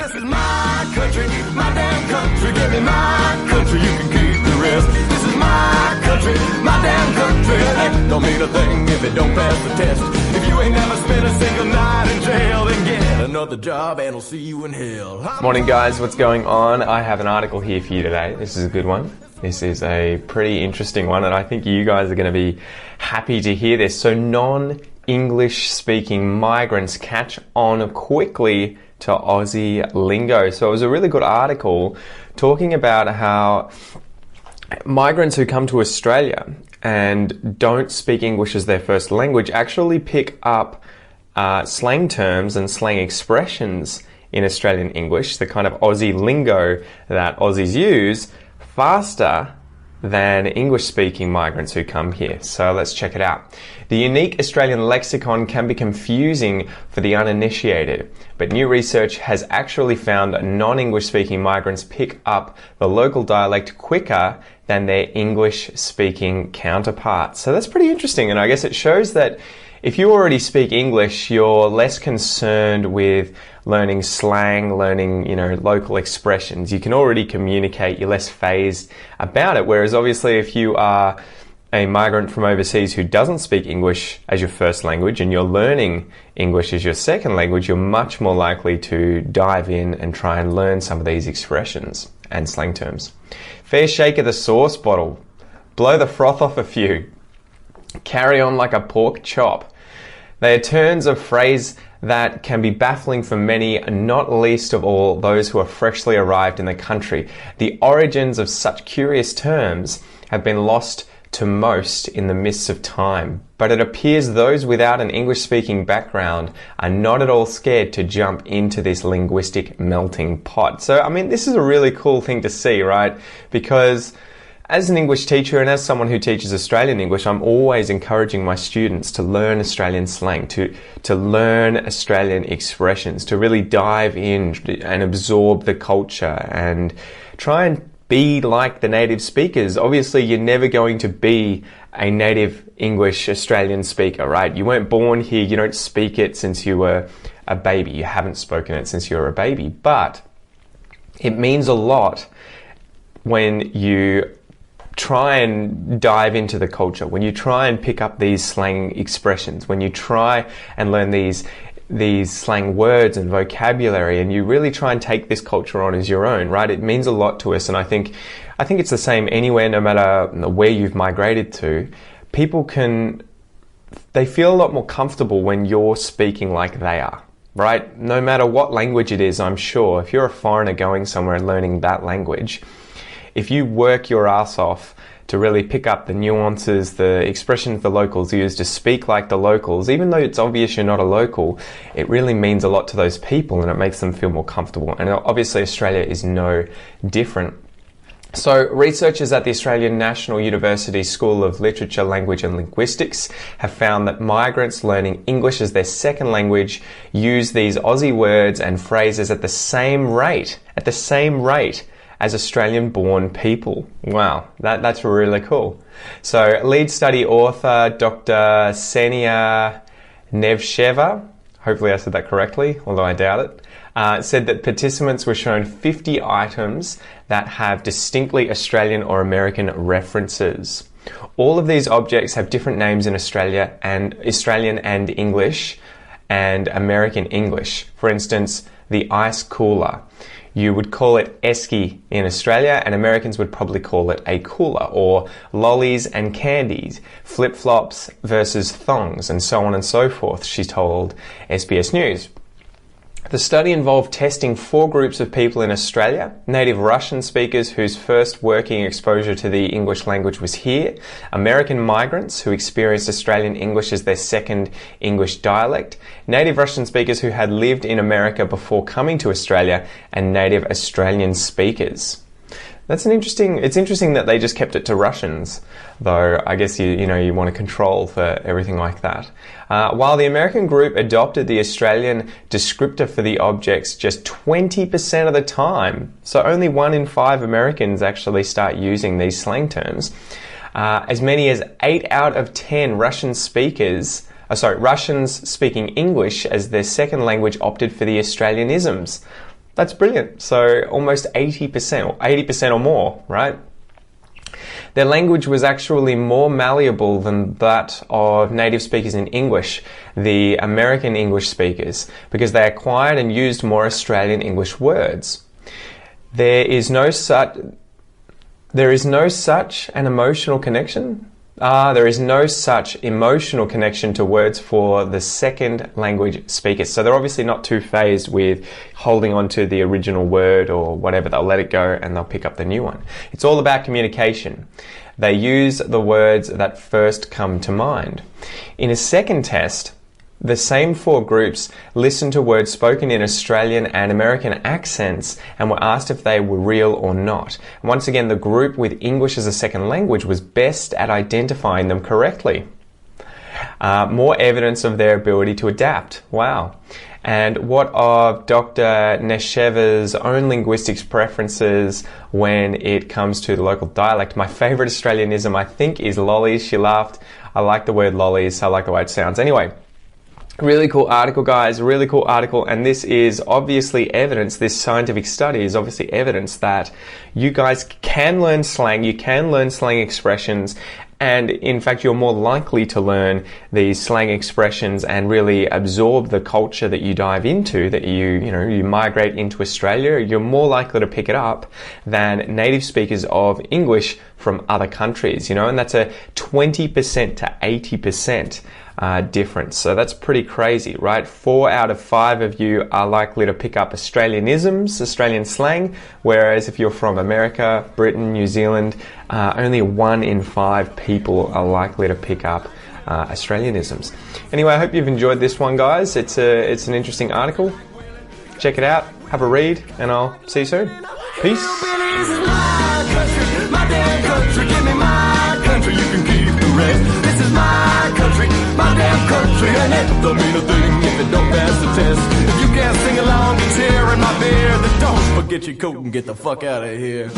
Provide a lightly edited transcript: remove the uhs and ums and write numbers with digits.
This is my country, my damn country. Give me my country, you can keep the rest. This is my country, my damn country. That don't mean a thing if it don't pass the test. If you ain't never spent a single night in jail, then get another job and I'll see you in hell. Morning guys, what's going on? I have an article here for you today. This is a good one. This is a pretty interesting one, and I think you guys are going to be happy to hear this. So non-English speaking migrants catch on quickly to Aussie lingo. So it was a really good article talking about how migrants who come to Australia and don't speak English as their first language actually pick up slang terms and slang expressions in Australian English, the kind of Aussie lingo that Aussies use, faster than English-speaking migrants who come here. So let's check it out. The unique Australian lexicon can be confusing for the uninitiated, but new research has actually found non-English-speaking migrants pick up the local dialect quicker than their English-speaking counterparts. So that's pretty interesting, and I guess it shows that if you already speak English, you're less concerned with learning slang, learning, local expressions. You can already communicate, you're less phased about it. Whereas obviously if you are a migrant from overseas who doesn't speak English as your first language and you're learning English as your second language, you're much more likely to dive in and try and learn some of these expressions and slang terms. Fair shake of the sauce bottle. Blow the froth off a few. Carry on like a pork chop. They are turns of phrase that can be baffling for many, not least of all those who are freshly arrived in the country. The origins of such curious terms have been lost to most in the mists of time, but it appears those without an English-speaking background are not at all scared to jump into this linguistic melting pot. So, this is a really cool thing to see, right? Because as an English teacher and as someone who teaches Australian English, I'm always encouraging my students to learn Australian slang, to learn Australian expressions, to really dive in and absorb the culture and try and be like the native speakers. Obviously, you're never going to be a native English Australian speaker, right? You weren't born here, you don't speak it since you were a baby, you haven't spoken it since you were a baby, but it means a lot when you try and dive into the culture, when you try and pick up these slang expressions, when you try and learn these slang words and vocabulary, and you really try and take this culture on as your own, right? It means a lot to us, and I think it's the same anywhere, no matter where you've migrated to. They feel a lot more comfortable when you're speaking like they are, right? No matter what language it is, I'm sure, if you're a foreigner going somewhere and learning that language, if you work your ass off to really pick up the nuances, the expressions the locals use, to speak like the locals, even though it's obvious you're not a local, it really means a lot to those people and it makes them feel more comfortable. And obviously Australia is no different. So researchers at the Australian National University School of Literature, Language and Linguistics have found that migrants learning English as their second language use these Aussie words and phrases at the same rate as Australian-born people. Wow, that's really cool. So lead study author Dr. Senia Nevsheva, hopefully I said that correctly, although I doubt it, said that participants were shown 50 items that have distinctly Australian or American references. All of these objects have different names in Australia and Australian and English and American English. For instance, the ice cooler. You would call it esky in Australia, and Americans would probably call it a cooler, or lollies and candies, flip-flops versus thongs, and so on and so forth, she told SBS News. The study involved testing 4 groups of people in Australia: native Russian speakers whose first working exposure to the English language was here, American migrants who experienced Australian English as their second English dialect, native Russian speakers who had lived in America before coming to Australia, and native Australian speakers. It's interesting that they just kept it to Russians, though I guess you want to control for everything like that. While the American group adopted the Australian descriptor for the objects just 20% of the time, so only 1 in 5 Americans actually start using these slang terms. As many as 8 out of 10 Russians speaking English as their second language opted for the Australianisms. That's brilliant. So almost 80% or 80% or more, right? Their language was actually more malleable than that of native speakers in English, the American English speakers, because they acquired and used more Australian English words. There is no such an emotional connection. There is no such emotional connection to words for the second language speakers. So they're obviously not too phased with holding on to the original word or whatever. They'll let it go and they'll pick up the new one. It's all about communication. They use the words that first come to mind. In a second test, the same four groups listened to words spoken in Australian and American accents and were asked if they were real or not. Once again, the group with English as a second language was best at identifying them correctly. More evidence of their ability to adapt. Wow. And what of Dr. Nesheva's own linguistics preferences when it comes to the local dialect? My favourite Australianism, I think, is lollies. She laughed. I like the word lollies. I like the way it sounds. Anyway. Really cool article, guys, really cool article, and this is obviously evidence, this scientific study is obviously evidence that you guys can learn slang, you can learn slang expressions, and in fact you're more likely to learn these slang expressions and really absorb the culture that you dive into, that you migrate into Australia. You're more likely to pick it up than native speakers of English from other countries, and that's a 20% to 80% difference. So that's pretty crazy, right? 4 out of 5 of you are likely to pick up Australianisms, Australian slang, whereas if you're from America, Britain, New Zealand, only 1 in 5 people are likely to pick up Australianisms. Anyway, I hope you've enjoyed this one, guys. It's an interesting article. Check it out, have a read, and I'll see you soon. Peace. My damn country, and it don't mean a thing if it don't pass the test. If you can't sing along to tear in my beer, then don't forget your coat and get the fuck out of here.